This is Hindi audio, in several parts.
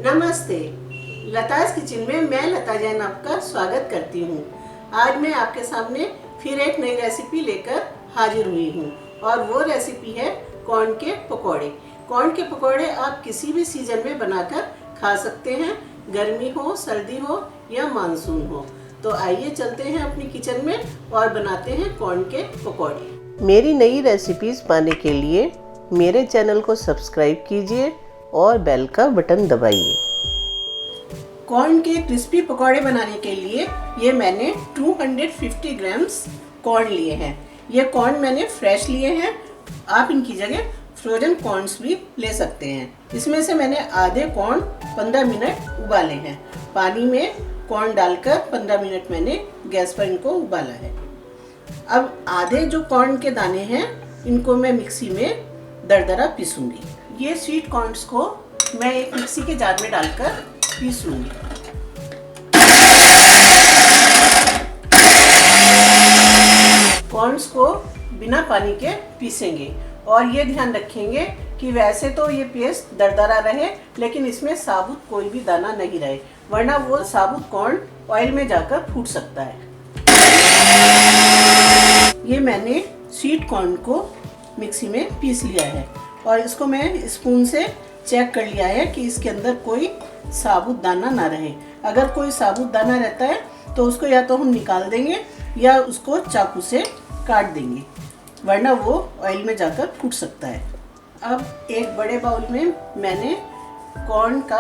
नमस्ते, लताज किचन में मैं लता जैन आपका स्वागत करती हूँ। आज मैं आपके सामने फिर एक नई रेसिपी लेकर हाजिर हुई हूँ और वो रेसिपी है कॉर्न के पकौड़े। कॉर्न के पकौड़े आप किसी भी सीजन में बनाकर खा सकते हैं, गर्मी हो, सर्दी हो या मानसून हो। तो आइए चलते हैं अपनी किचन में और बनाते हैं कॉर्न के पकौड़े। मेरी नई रेसिपीज़ पाने के लिए मेरे चैनल को सब्सक्राइब कीजिए और बेल का बटन दबाइए। कॉर्न के क्रिस्पी पकौड़े बनाने के लिए ये मैंने 250 ग्राम्स कॉर्न लिए हैं। ये कॉर्न मैंने फ्रेश लिए हैं, आप इनकी जगह फ्रोजन कॉर्न्स भी ले सकते हैं। इसमें से मैंने आधे कॉर्न 15 मिनट उबाले हैं। पानी में कॉर्न डालकर 15 मिनट मैंने गैस पर इनको उबाला है। अब आधे जो कॉर्न के दाने हैं इनको मैं मिक्सी में दरदरा पीसूंगी। ये स्वीट कॉर्न्स को मैं एक मिक्सी के जार में डालकर पीस लूंगी। कॉर्न्स को बिना पानी के पीसेंगे और ये ध्यान रखेंगे कि वैसे तो ये पेस्ट दरदरा रहे लेकिन इसमें साबुत कोई भी दाना नहीं रहे, वरना वो साबुत कॉर्न ऑयल में जाकर फूट सकता है। ये मैंने स्वीट कॉर्न को मिक्सी में पीस लिया है और इसको मैं स्पून से चेक कर लिया है कि इसके अंदर कोई साबुत दाना ना रहे। अगर कोई साबुत दाना रहता है तो उसको या तो हम निकाल देंगे या उसको चाकू से काट देंगे, वरना वो ऑयल में जाकर फूट सकता है। अब एक बड़े बाउल में मैंने कॉर्न का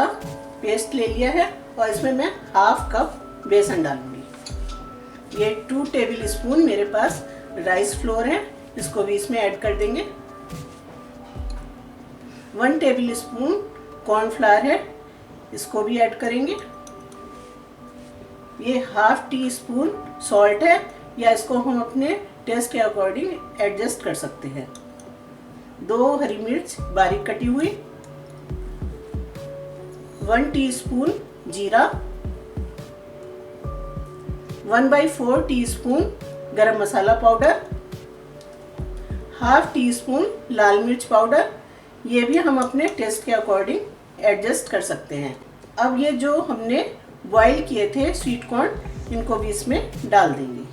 पेस्ट ले लिया है और इसमें मैं हाफ कप बेसन डालूंगी। ये 2 टेबल स्पून मेरे पास राइस फ्लोर है, इसको भी इसमें ऐड कर देंगे। 1 टेबल स्पून कॉर्नफ्लावर है, इसको भी ऐड करेंगे। ये हाफ टी स्पून सॉल्ट है, या इसको हम अपने टेस्ट के अकॉर्डिंग एडजस्ट कर सकते हैं। 2 हरी मिर्च बारीक कटी हुई, 1 टीस्पून जीरा, 1/4 टीस्पून गरम मसाला पाउडर, हाफ टी स्पून लाल मिर्च पाउडर। ये भी हम अपने टेस्ट के अकॉर्डिंग एडजस्ट कर सकते हैं। अब ये जो हमने बॉईल किए थे स्वीट कॉर्न, इनको भी इसमें डाल देंगे।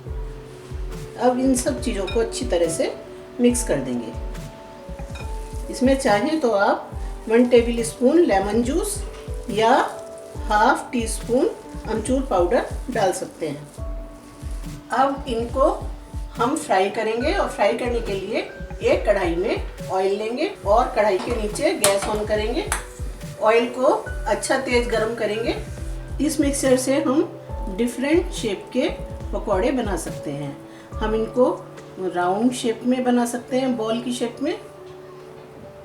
अब इन सब चीज़ों को अच्छी तरह से मिक्स कर देंगे। इसमें चाहें तो आप 1 टेबल स्पून लेमन जूस या हाफ टी स्पून अमचूर पाउडर डाल सकते हैं। अब इनको हम फ्राई करेंगे और फ्राई करने के लिए एक कढ़ाई में ऑयल लेंगे और कढ़ाई के नीचे गैस ऑन करेंगे। ऑयल को अच्छा तेज गरम करेंगे। इस मिक्सचर से हम डिफरेंट शेप के पकौड़े बना सकते हैं। हम इनको राउंड शेप में बना सकते हैं, बॉल की शेप में।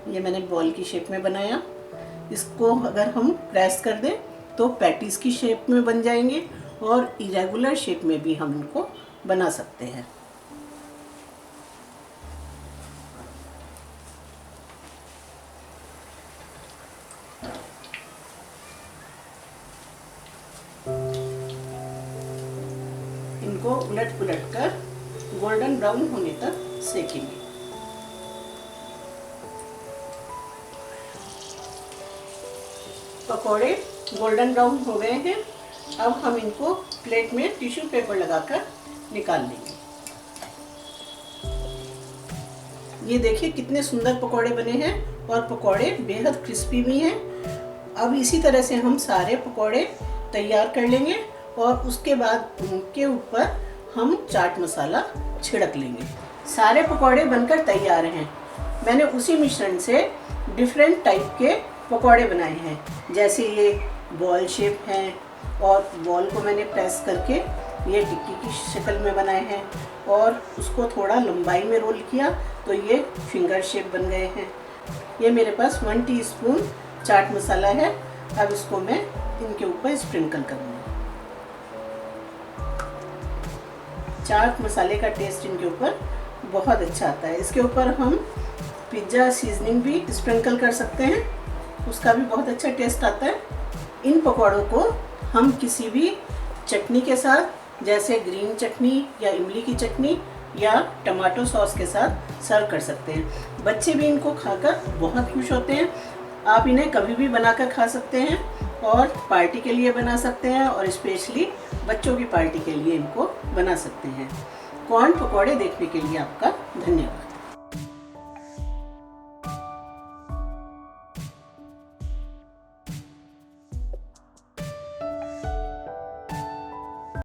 ये मैंने बॉल की शेप में बनाया। इसको अगर हम प्रेस कर दें तो पैटीज की शेप में बन जाएंगे और इरेगुलर शेप में भी हम इनको बना सकते हैं। इनको उलट पुलट कर गोल्डन ब्राउन होने तक सेकेंगे। पकौड़े गोल्डन ब्राउन हो गए हैं। अब हम इनको प्लेट में टिश्यू पेपर लगाकर निकाल लेंगे। ये देखिए कितने सुंदर पकौड़े बने हैं और पकौड़े बेहद क्रिस्पी भी हैं। अब इसी तरह से हम सारे पकौड़े तैयार कर लेंगे और उसके बाद उनके ऊपर हम चाट मसाला छिड़क लेंगे। सारे पकौड़े बनकर तैयार हैं। मैंने उसी मिश्रण से डिफरेंट टाइप के पकौड़े बनाए हैं, जैसे ये बॉल शेप हैं और बॉल को मैंने प्रेस करके ये टिक्की की शक्ल में बनाए हैं और उसको थोड़ा लंबाई में रोल किया तो ये फिंगर शेप बन गए हैं। ये मेरे पास 1 टीस्पून चाट मसाला है। अब इसको मैं इनके ऊपर स्प्रिंकल करूँगी। चाट मसाले का टेस्ट इनके ऊपर बहुत अच्छा आता है। इसके ऊपर हम पिज़्ज़ा सीजनिंग भी स्प्रिंकल कर सकते हैं, उसका भी बहुत अच्छा टेस्ट आता है। इन पकौड़ों को हम किसी भी चटनी के साथ, जैसे ग्रीन चटनी या इमली की चटनी या टमाटो सॉस के साथ सर्व कर सकते हैं। बच्चे भी इनको खाकर बहुत खुश होते हैं। आप इन्हें कभी भी बनाकर खा सकते हैं और पार्टी के लिए बना सकते हैं और स्पेशली बच्चों की पार्टी के लिए इनको बना सकते हैं। कॉर्न पकौड़े देखने के लिए आपका धन्यवाद।